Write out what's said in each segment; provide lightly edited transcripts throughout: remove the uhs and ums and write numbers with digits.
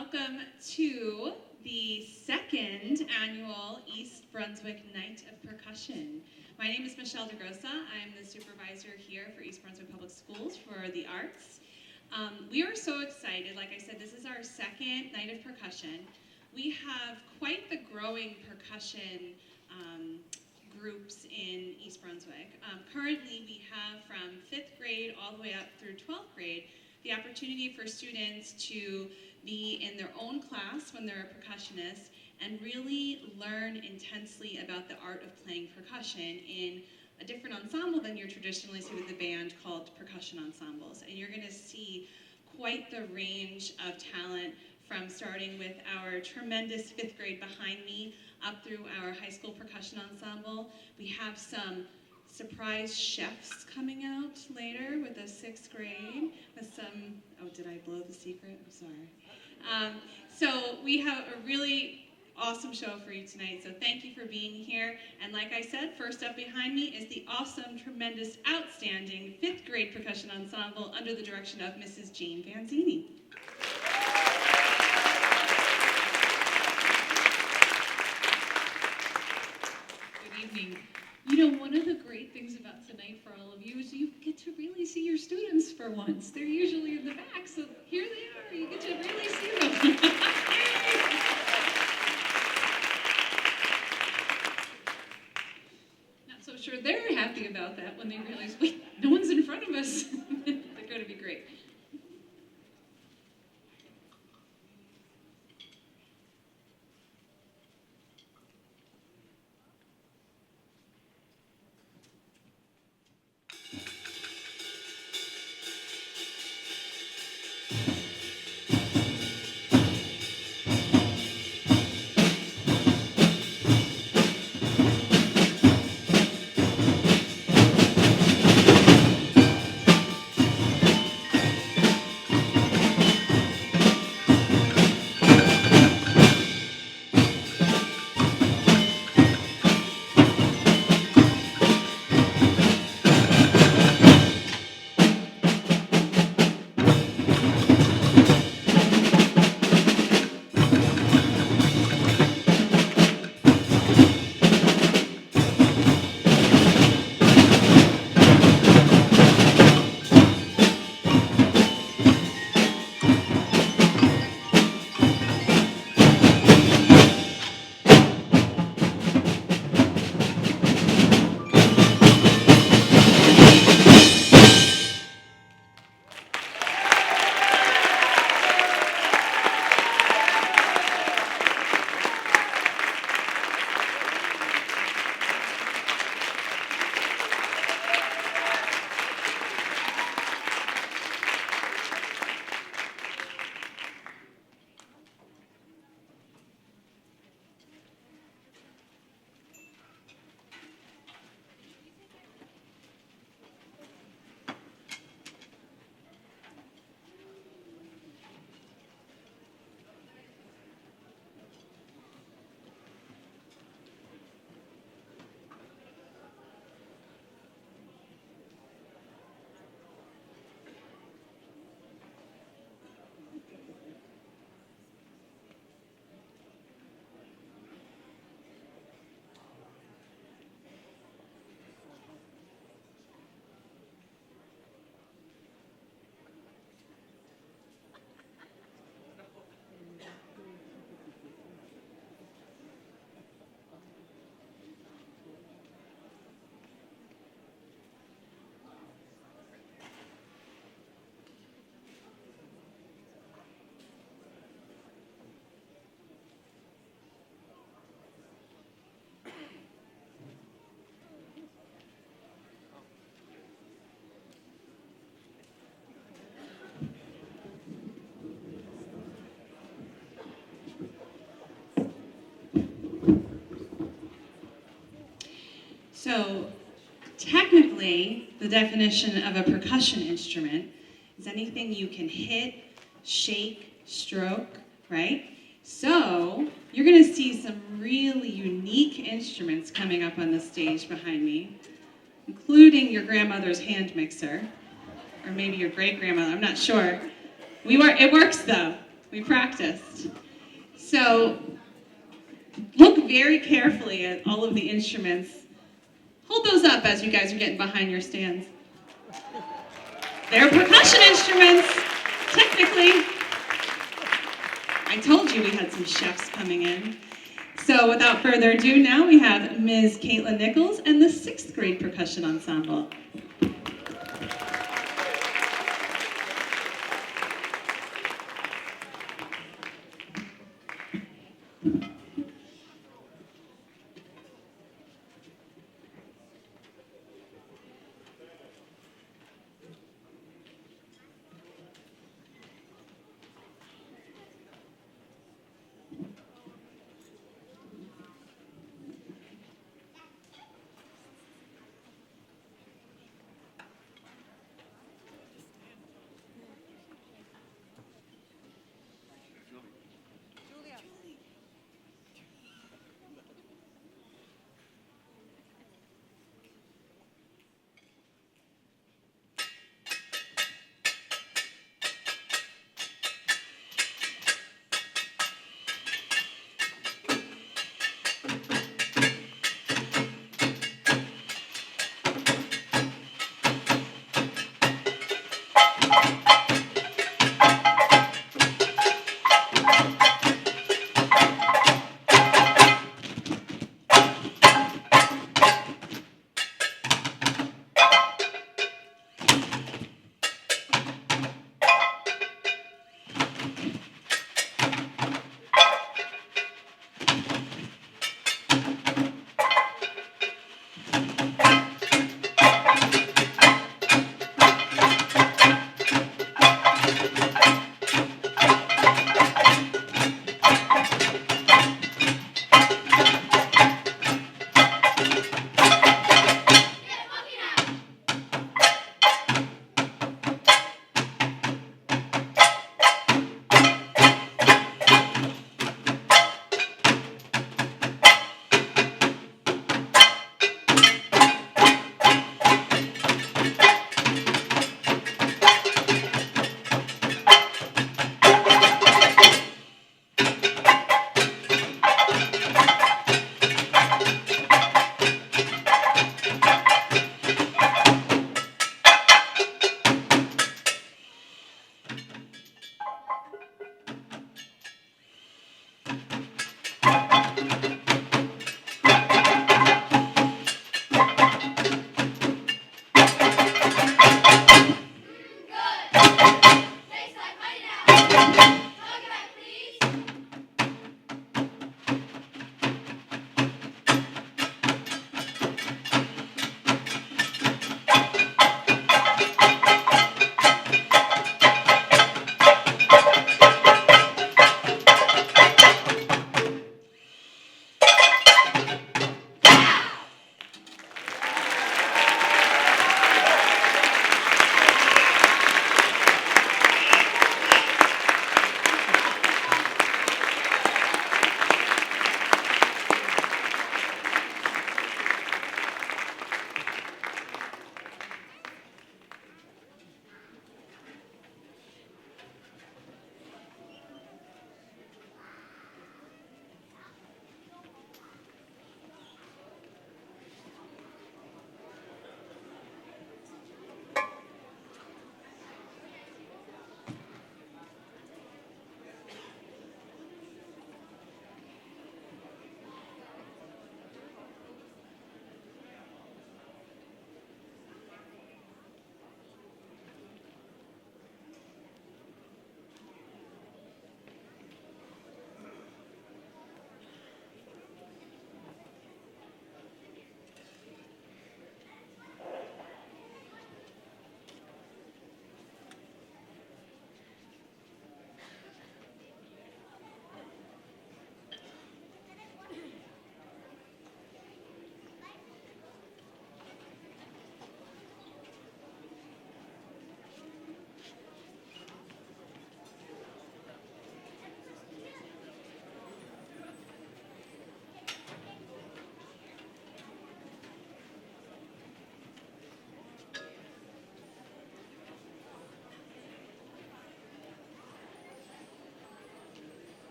Welcome to the second annual East Brunswick Night of Percussion. My name is Michelle DeGrossa. I'm the supervisor here for East Brunswick Public Schools for the arts. We are so excited. Like I said, this is our second Night of Percussion. We have quite the growing percussion groups in East Brunswick. Currently, we have from 5th grade all the way up through 12th grade the opportunity for students to be in their own class when they're a percussionist and really learn intensely about the art of playing percussion in a different ensemble than you traditionally see with the band called percussion ensembles. And you're going to see quite the range of talent from starting with our tremendous 5th grade behind me up through our high school percussion ensemble. We have some surprise chefs coming out later with the 6th grade with some, oh, did I blow the secret? I'm sorry. So we have a really awesome show for you tonight, so thank you for being here. And like I said, first up behind me is the awesome, tremendous, outstanding 5th grade percussion ensemble under the direction of Mrs. Jane Vanzini. Good evening. You know, one of the great things about tonight for all of you is you get to really see your students for once. They're usually in the back, so here they are. You get to really see them. Not so sure they're happy about that when they realize, wait, no one's in front of us. They're going to be great. So technically, the definition of a percussion instrument is anything you can hit, shake, stroke, right? So you're going to see some really unique instruments coming up on the stage behind me, including your grandmother's hand mixer, or maybe your great-grandmother, I'm not sure. It works though. We practiced. So look very carefully at all of the instruments. Hold those up as you guys are getting behind your stands. They're percussion instruments, technically. I told you we had some chefs coming in. So without further ado, now we have Ms. Caitlin Nichols and the 6th grade percussion ensemble.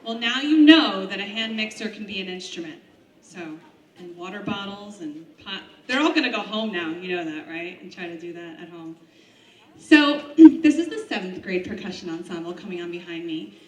Well, now you know that a hand mixer can be an instrument. So, and water bottles and pot, they're all gonna go home now, you know that, right? And try to do that at home. So, this is the 7th grade percussion ensemble coming on behind me.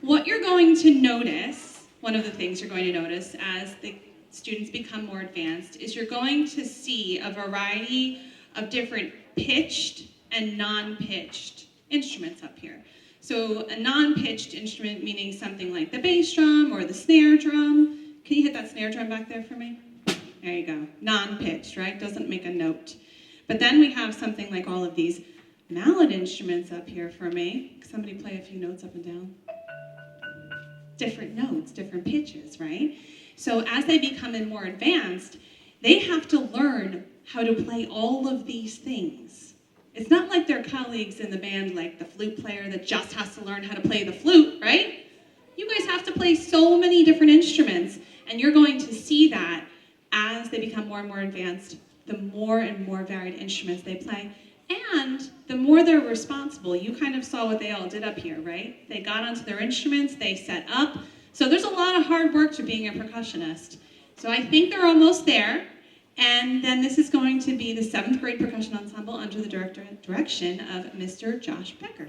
What you're going to notice, one of the things you're going to notice as the students become more advanced, is you're going to see a variety of different pitched and non-pitched instruments up here. So a non-pitched instrument meaning something like the bass drum or the snare drum. Can you hit that snare drum back there for me? There you go. Non-pitched, right? Doesn't make a note. But then we have something like all of these mallet instruments up here for me. Somebody play a few notes up and down. Different notes, different pitches, right? So as they become more advanced, they have to learn how to play all of these things. It's not like their colleagues in the band, like the flute player that just has to learn how to play the flute, right? You guys have to play so many different instruments, and you're going to see that as they become more and more advanced, the more and more varied instruments they play, and the more they're responsible. You kind of saw what they all did up here, right? They got onto their instruments, they set up. So there's a lot of hard work to being a percussionist. So I think they're almost there. And then this is going to be the 7th grade percussion ensemble under the direction of Mr. Josh Becker.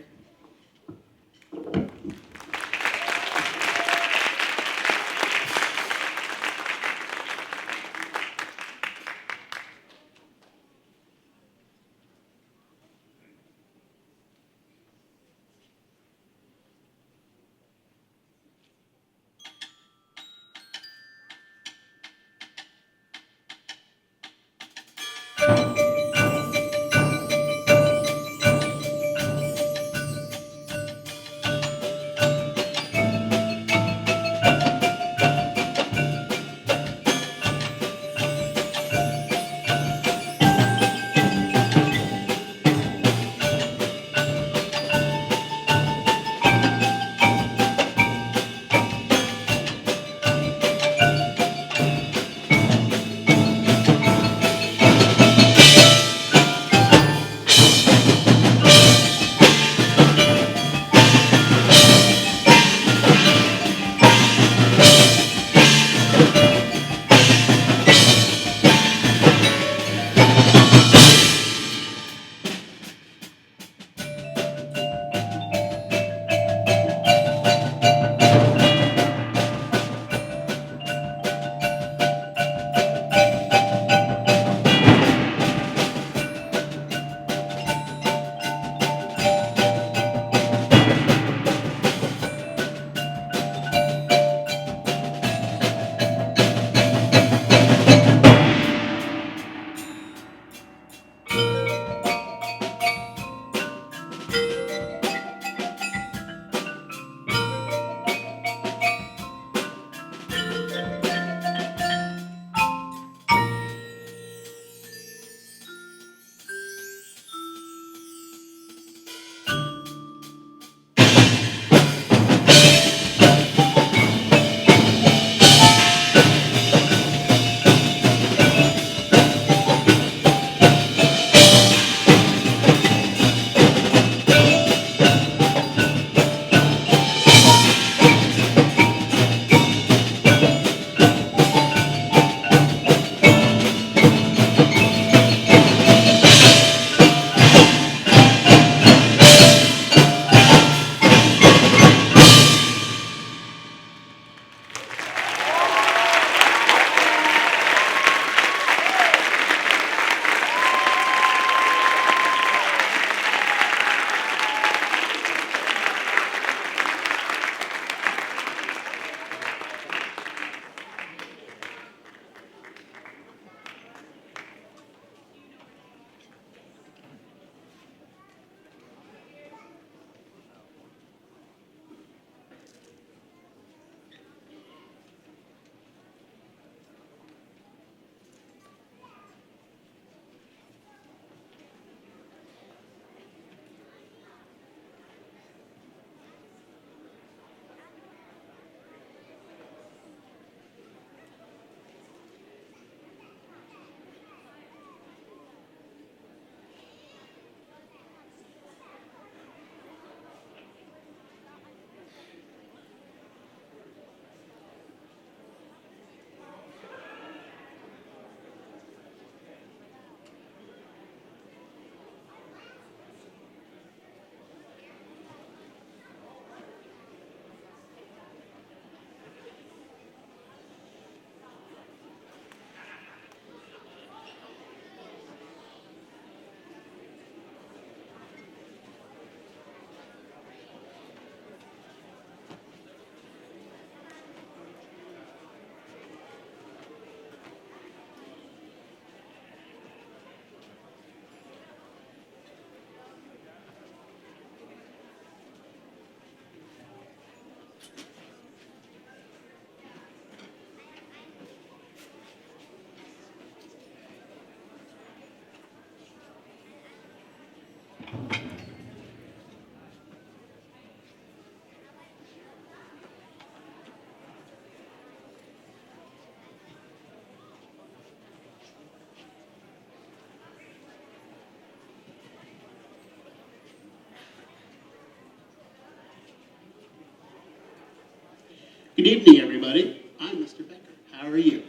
Good evening, everybody. I'm Mr. Becker. How are you?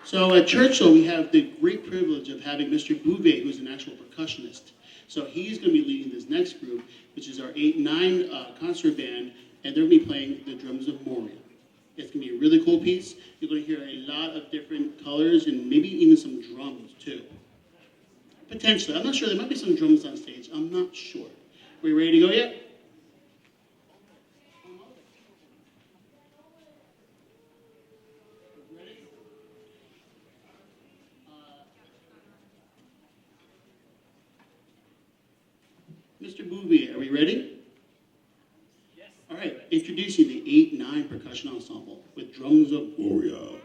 So at Churchill, we have the great privilege of having Mr. Bouvet, who's an actual percussionist. So he's going to be leading this next group, which is our 8-9 concert band, and they're going to be playing the Drums of Moria. It's going to be a really cool piece. You're going to hear a lot of different colors and maybe even some drums, too. Potentially. I'm not sure. There might be some drums on stage. I'm not sure. Are we ready to go yet? Mr. Bouvier, are we ready? Yes. All right, introducing the 8-9 percussion ensemble with Drums of Moria.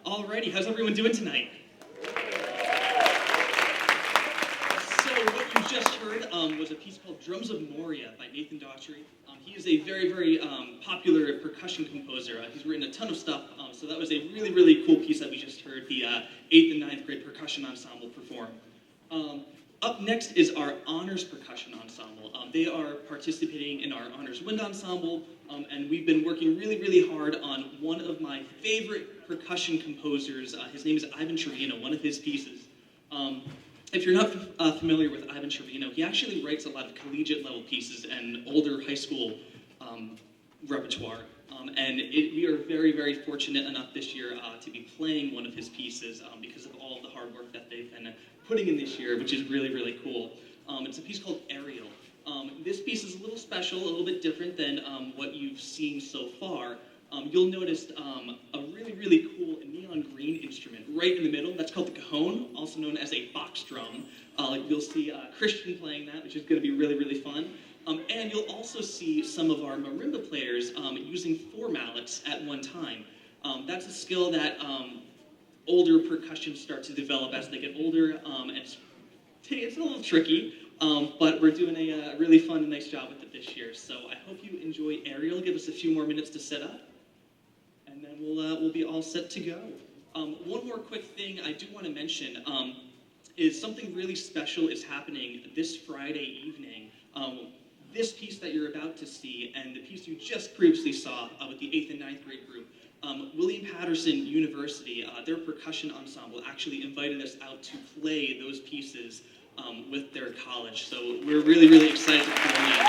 Alrighty, how's everyone doing tonight? So what you just heard was a piece called Drums of Moria by Nathan Daughtry. He is a very, very popular percussion composer. He's written a ton of stuff, so that was a really, really cool piece that we just heard the 8th and 9th grade percussion ensemble perform. Up next is our Honors Percussion Ensemble. They are participating in our Honors Wind Ensemble, and we've been working really, really hard on one of my favorite percussion composers. His name is Ivan Chervino, one of his pieces. If you're not familiar with Ivan Chervino, he actually writes a lot of collegiate level pieces and older high school repertoire. We are very, very fortunate enough this year to be playing one of his pieces because of all of the hard work that they've been putting in this year, which is really, really cool. It's a piece called Ariel. This piece is a little special, a little bit different than what you've seen so far. you'll notice a really, really cool neon green instrument right in the middle. That's called the cajon, also known as a box drum. You'll see Christian playing that, which is going to be really, really fun. And you'll also see some of our marimba players using 4 mallets at one time. That's a skill that older percussion start to develop as they get older, and it's a little tricky, but we're doing a really fun and nice job with it this year. So I hope you enjoy Ariel. Give us a few more minutes to set up, and then we'll be all set to go. One more quick thing I do want to mention is something really special is happening this Friday evening. This piece that you're about to see and the piece you just previously saw with the 8th and 9th grade group, William Patterson University, their percussion ensemble actually invited us out to play those pieces with their college. So we're really, really excited to perform that.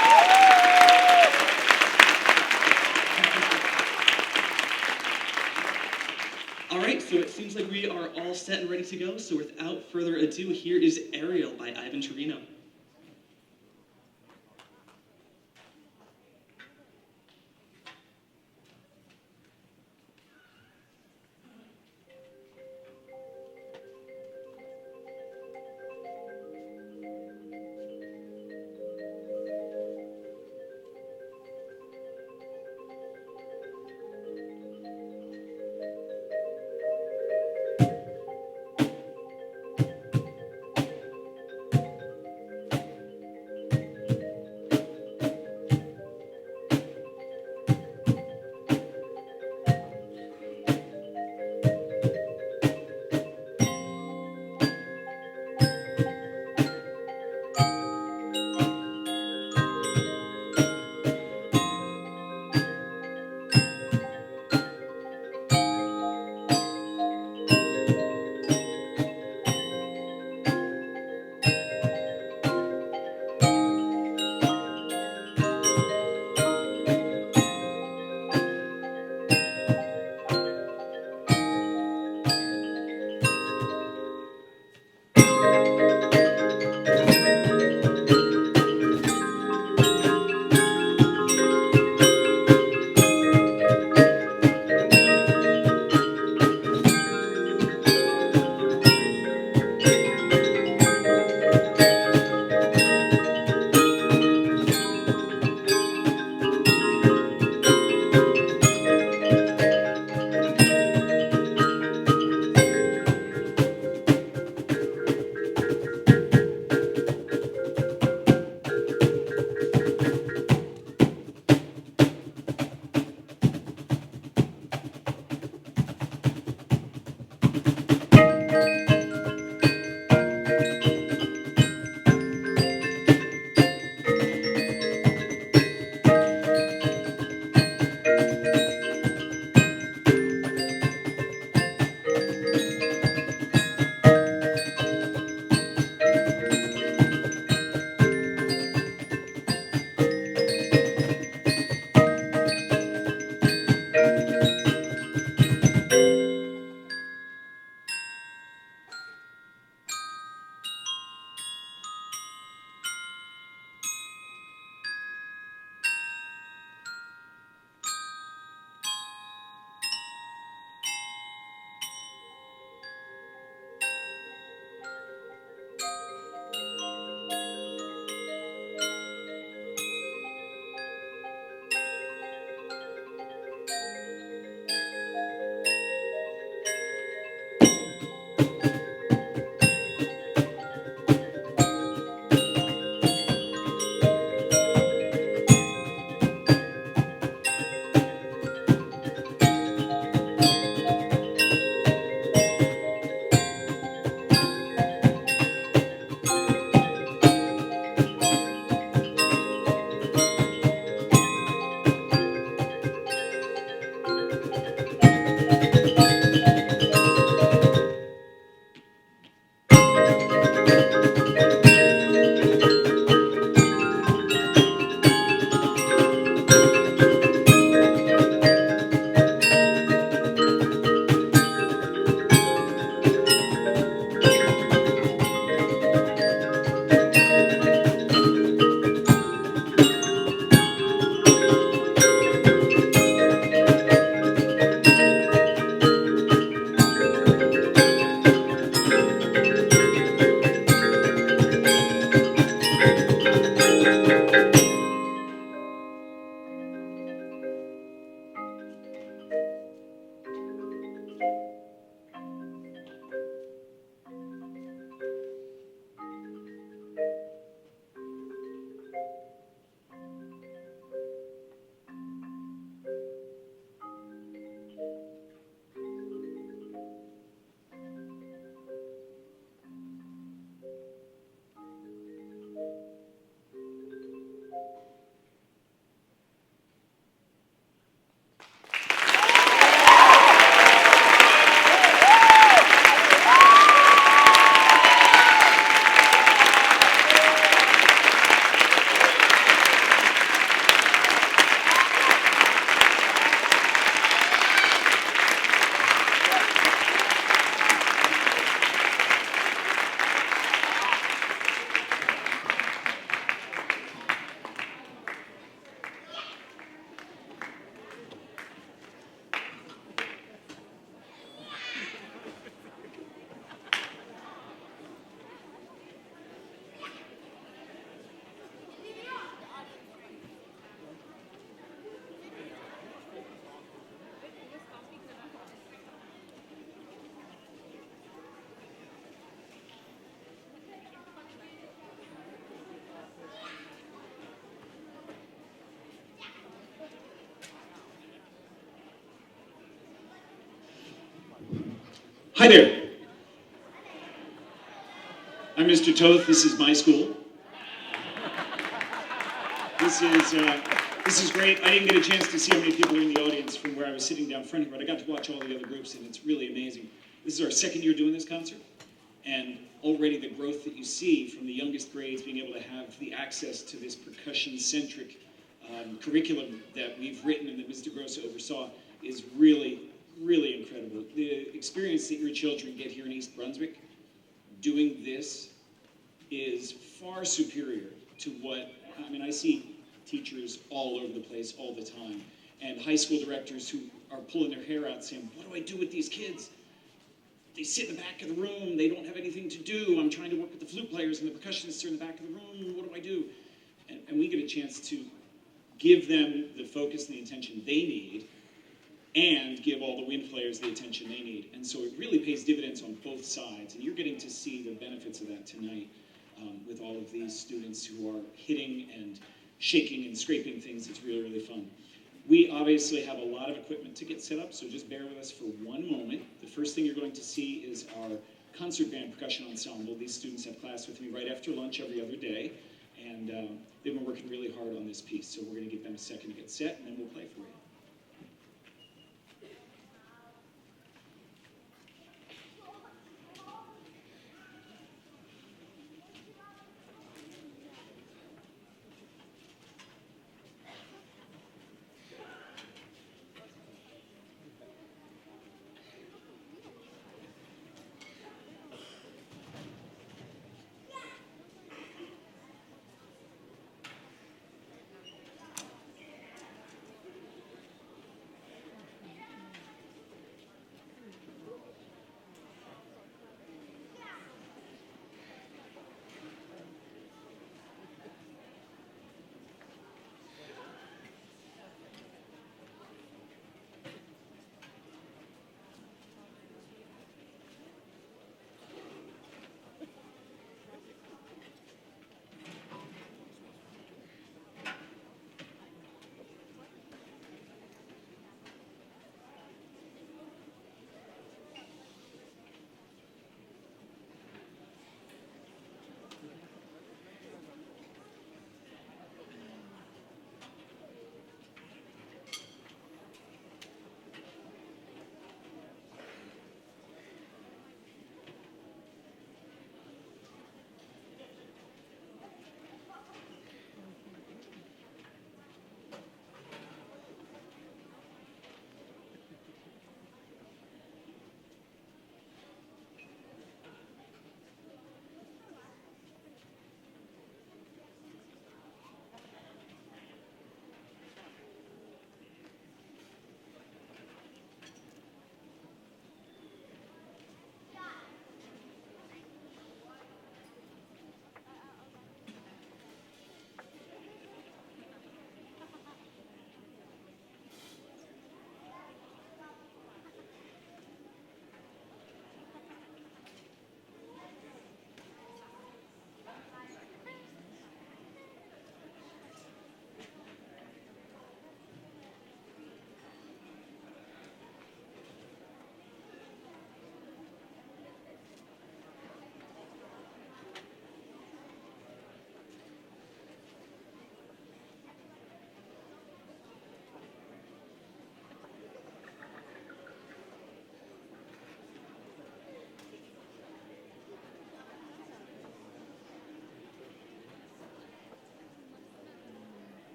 All right, so it seems like we are all set and ready to go. So without further ado, here is Ariel by Ivan Torino. Hi there. I'm Mr. Toth. This is my school. This is great. I didn't get a chance to see how many people are in the audience from where I was sitting down front here, but I got to watch all the other groups, and it's really amazing. This is our second year doing this concert, and already the growth that you see from the youngest grades being able to have the access to this percussion-centric curriculum that we've written and that Mr. Grossa oversaw is really, really incredible. The experience that your children get here in East Brunswick doing this is far superior to what, I mean, I see teachers all over the place all the time, and high school directors who are pulling their hair out saying, what do I do with these kids? They sit in the back of the room, they don't have anything to do, I'm trying to work with the flute players and the percussionists are in the back of the room, what do I do? And we get a chance to give them the focus and the attention they need, and give all the wind players the attention they need. And so it really pays dividends on both sides, and you're getting to see the benefits of that tonight with all of these students who are hitting and shaking and scraping things. It's really, really fun. We obviously have a lot of equipment to get set up, so just bear with us for one moment. The first thing you're going to see is our concert band percussion ensemble. These students have class with me right after lunch every other day, and they've been working really hard on this piece, so we're going to give them a second to get set, and then we'll play for you.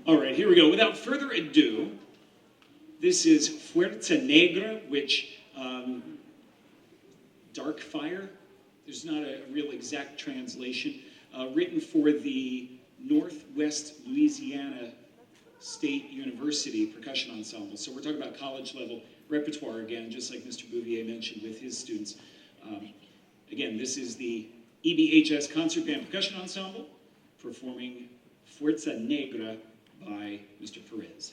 All right, here we go. Without further ado, this is Fuerza Negra, which, dark fire. There's not a real exact translation. Written for the Northwest Louisiana State University Percussion Ensemble. So we're talking about college level repertoire again, just like Mr. Bouvier mentioned with his students. Again, this is the EBHS Concert Band Percussion Ensemble performing Fuerza Negra by Mr. Perez.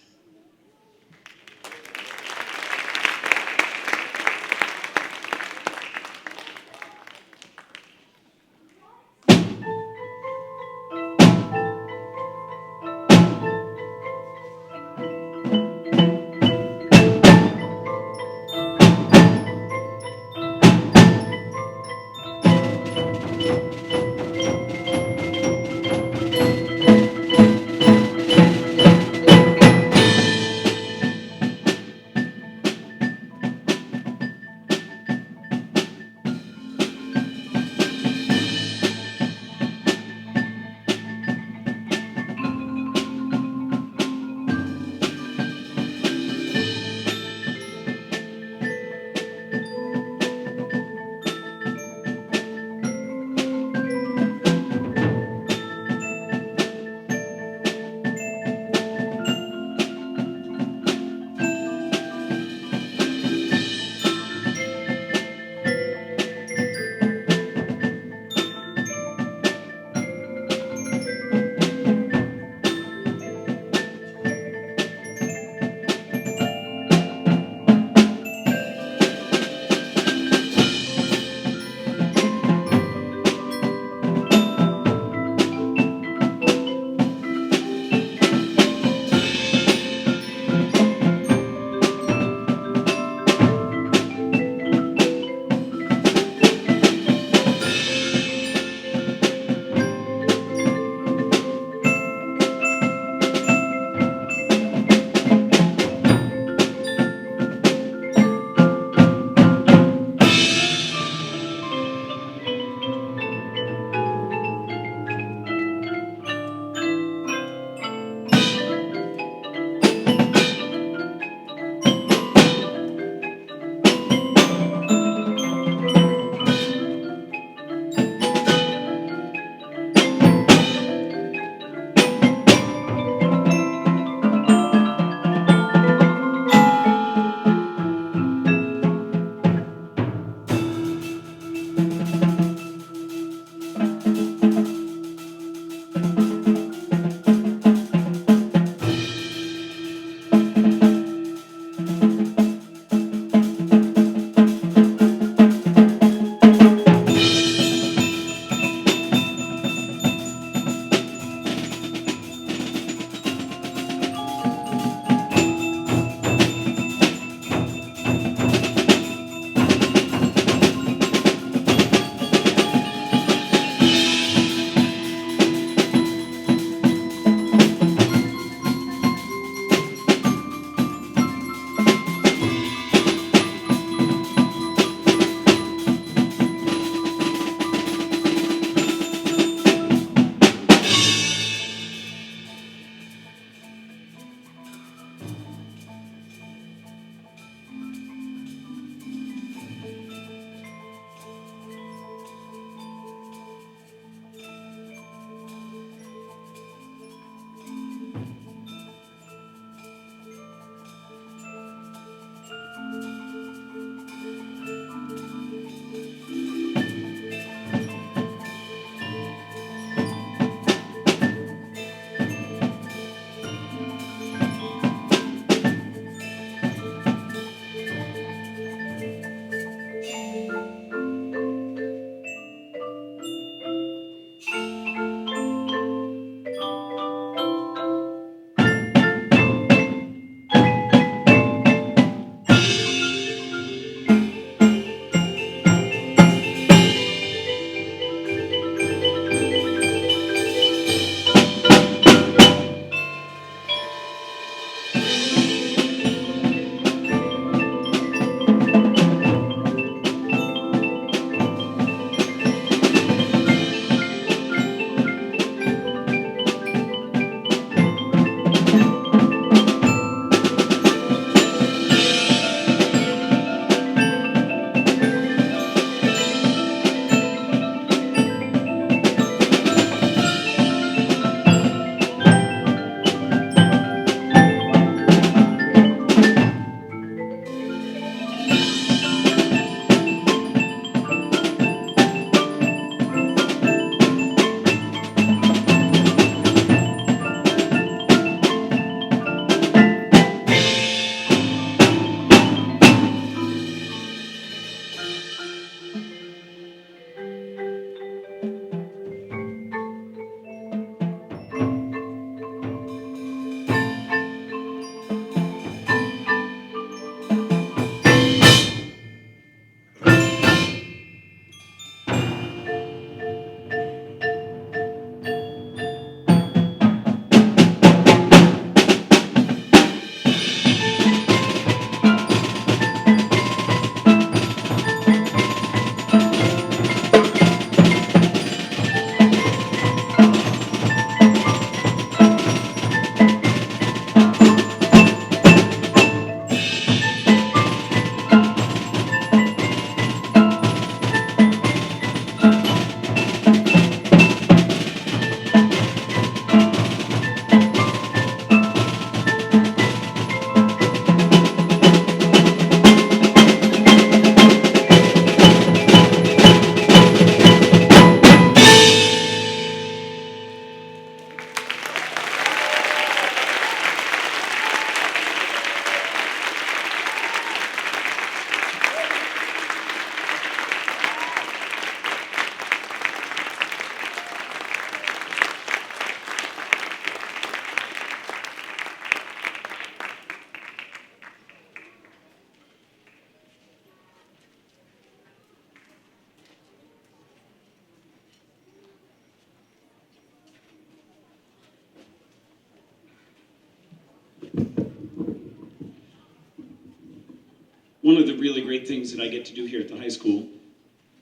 one of the really great things that I get to do here at the high school,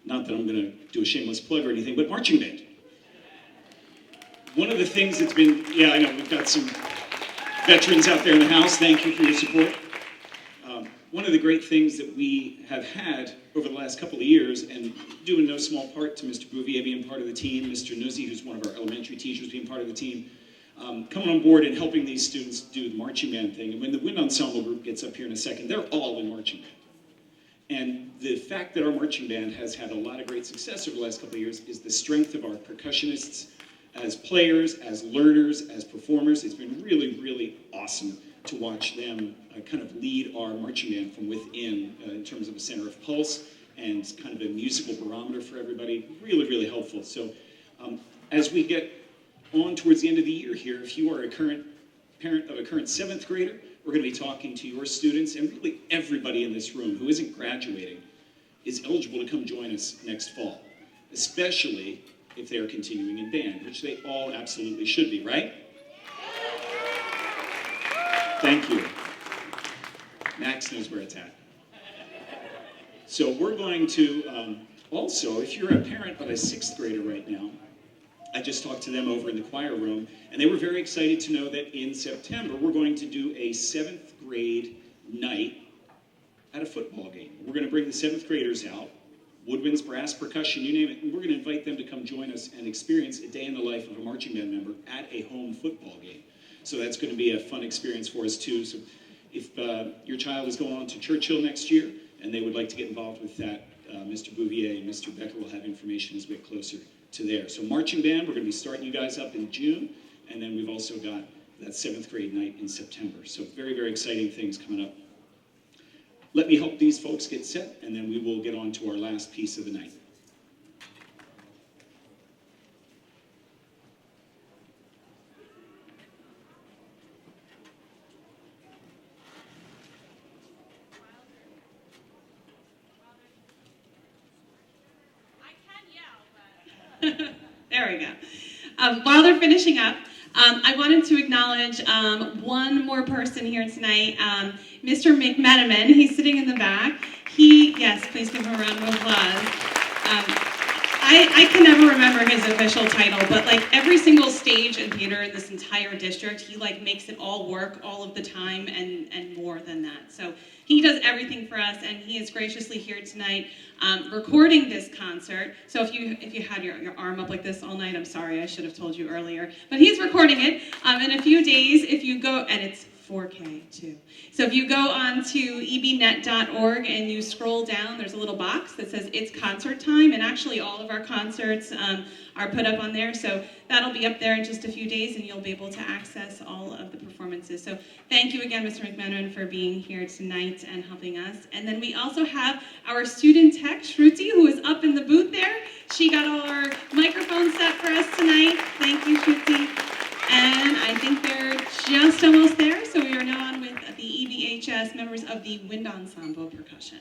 not that I'm going to do a shameless plug or anything, but marching band. One of the things that's been, yeah, I know, we've got some veterans out there in the house. Thank you for your support. One of the great things that we have had over the last couple of years, and due in no small part to Mr. Bouvier being part of the team, Mr. Nuzzi, who's one of our elementary teachers, being part of the team, coming on board and helping these students do the marching band thing. And when the wind ensemble group gets up here in a second, they're all in marching band. And the fact that our marching band has had a lot of great success over the last couple of years is the strength of our percussionists as players, as learners, as performers. It's been really, really awesome to watch them kind of lead our marching band from within in terms of a center of pulse and kind of a musical barometer for everybody. Really, really helpful. So as we get on towards the end of the year here, if you are a current parent of a current 7th grader, we're going to be talking to your students, and really everybody in this room who isn't graduating is eligible to come join us next fall, especially if they are continuing in band, which they all absolutely should be, right? Thank you. Max knows where it's at. So we're going to also, if you're a parent of a 6th grader right now, I just talked to them over in the choir room, and they were very excited to know that in September we're going to do a 7th grade night at a football game. We're going to bring the 7th graders out, woodwinds, brass, percussion, you name it, and we're going to invite them to come join us and experience a day in the life of a marching band member at a home football game. So that's going to be a fun experience for us too. So if your child is going on to Churchill next year and they would like to get involved with that, Mr. Bouvier and Mr. Becker will have information as we get closer to there. So marching band, we're going to be starting you guys up in June, and then we've also got that 7th grade night in September. So very, very exciting things coming up. Let me help these folks get set, and then we will get on to our last piece of the night. There we go. While they're finishing up, I wanted to acknowledge one more person here tonight, Mr. McMenamin. He's sitting in the back. Yes, please give him a round of applause. I can never remember his official title, but like every single stage and theater in this entire district, he like makes it all work all of the time and more than that. So he does everything for us, and he is graciously here tonight recording this concert. So if you had your arm up like this all night, I'm sorry, I should have told you earlier. But he's recording it in a few days. If you go, and it's 4K too. So if you go on to ebnet.org and you scroll down, there's a little box that says it's concert time, and actually all of our concerts are put up on there. So that'll be up there in just a few days, and you'll be able to access all of the performances. So thank you again, Mr. McMenamin, for being here tonight and helping us. And then we also have our student tech, Shruti, who is up in the booth there. She got all our microphones set for us tonight. Thank you, Shruti. And I think they're just almost there, so we are now on with the EBHS members of the Wind Ensemble Percussion.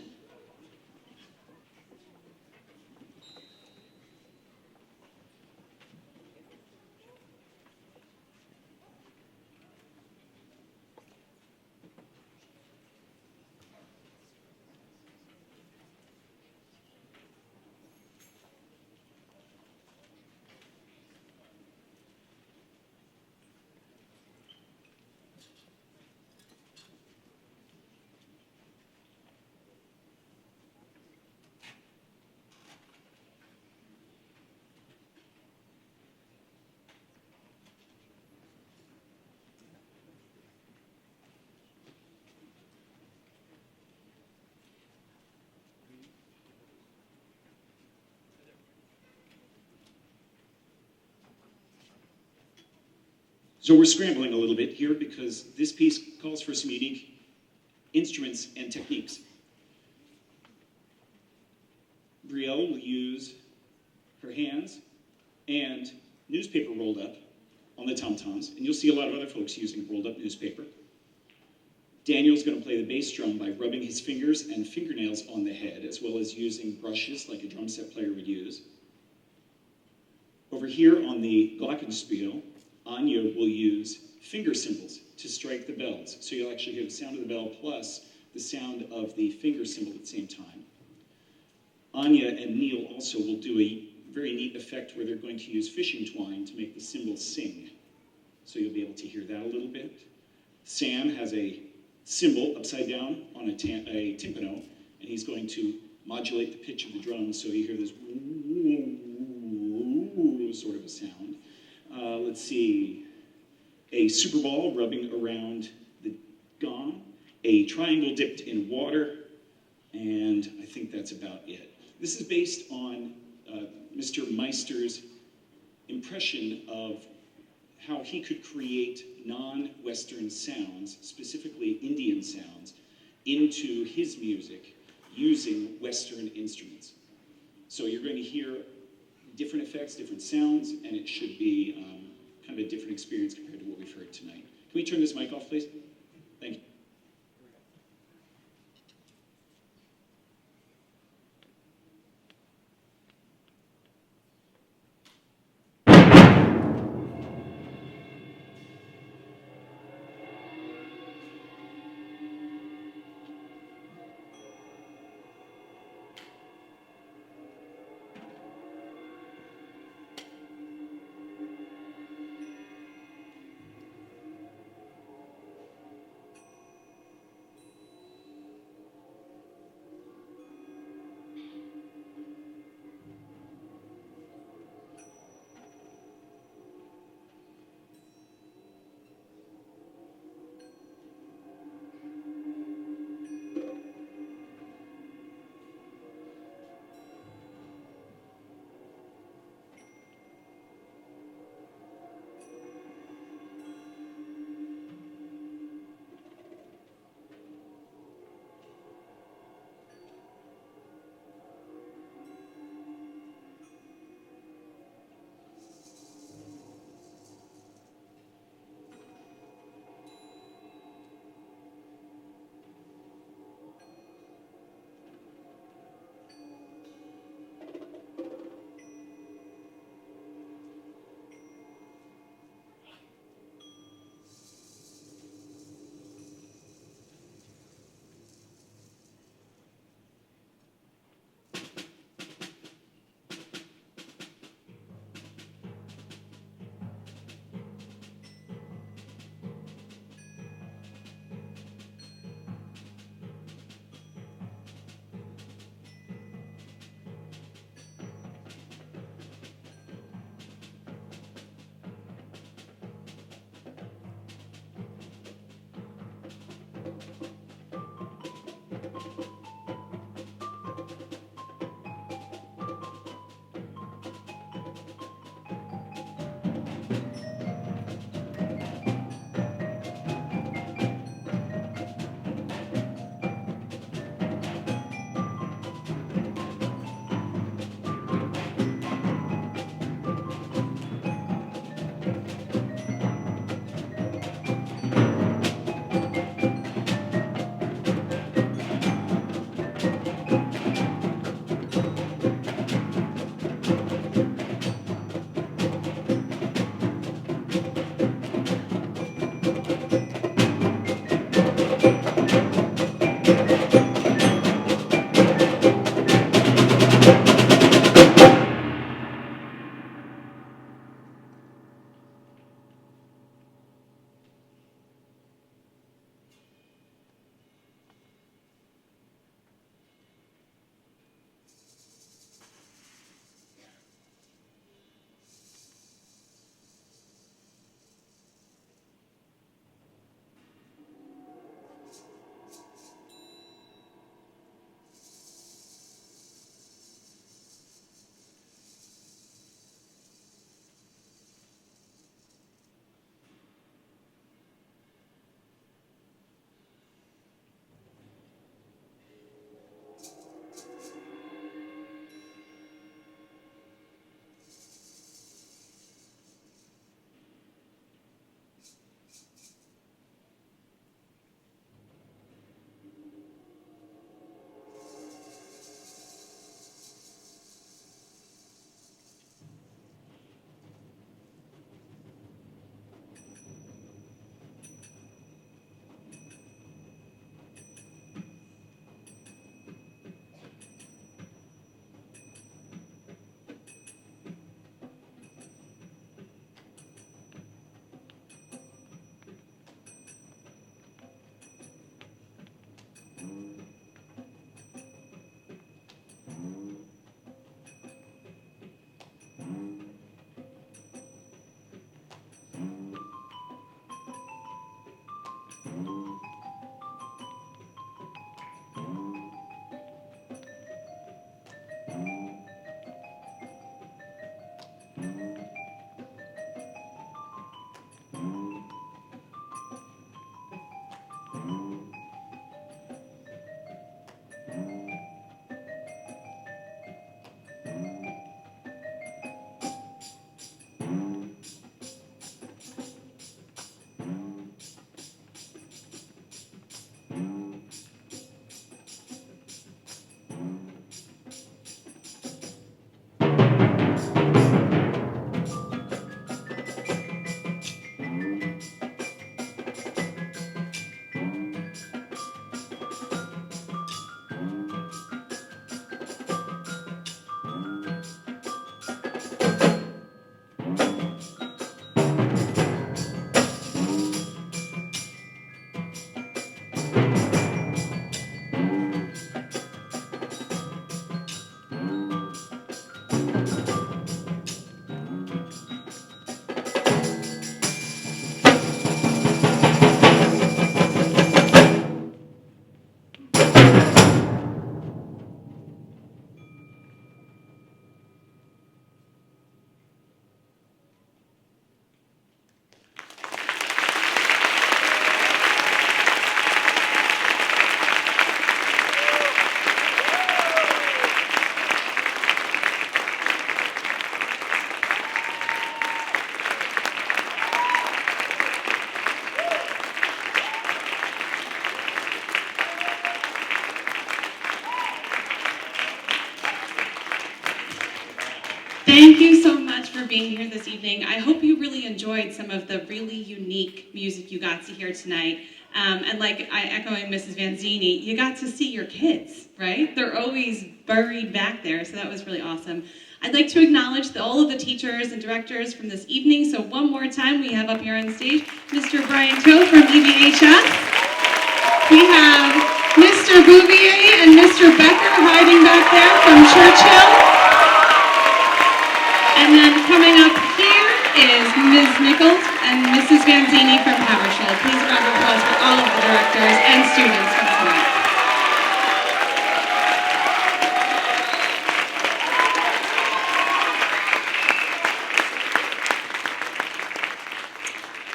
So we're scrambling a little bit here because this piece calls for some unique instruments and techniques. Brielle will use her hands and newspaper rolled up on the tom-toms, and you'll see a lot of other folks using rolled up newspaper. Daniel's going to play the bass drum by rubbing his fingers and fingernails on the head, as well as using brushes like a drum set player would use. Over here on the glockenspiel, Anya will use finger cymbals to strike the bells. So you'll actually hear the sound of the bell plus the sound of the finger cymbal at the same time. Anya and Neil also will do a very neat effect where they're going to use fishing twine to make the cymbal sing. So you'll be able to hear that a little bit. Sam has a cymbal upside down on a timpano, and he's going to modulate the pitch of the drum so you hear this sort of a sound. Let's see, a super ball rubbing around the gong, a triangle dipped in water, and I think that's about it. This is based on Mr. Meister's impression of how he could create non-Western sounds, specifically Indian sounds, into his music using Western instruments. So you're going to hear different effects, different sounds, and it should be kind of a different experience compared to what we've heard tonight. Can we turn this mic off, please? Thank you. Thank you so much for being here this evening. I hope you really enjoyed some of the really unique music you got to hear tonight. And like echoing Mrs. Vanzini, you got to see your kids, right? They're always buried back there, so that was really awesome. I'd like to acknowledge all of the teachers and directors from this evening. So one more time, we have up here on stage Mr. Brian Toth from EVHS. We have Mr. Bouvier and Mr. Becker hiding back there from Churchill. And then coming up here is Ms. Nichols and Mrs. Vanzini from Hammarskjold. Please round of applause for all of the directors and students from tonight.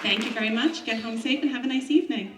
Thank you very much. Get home safe and have a nice evening.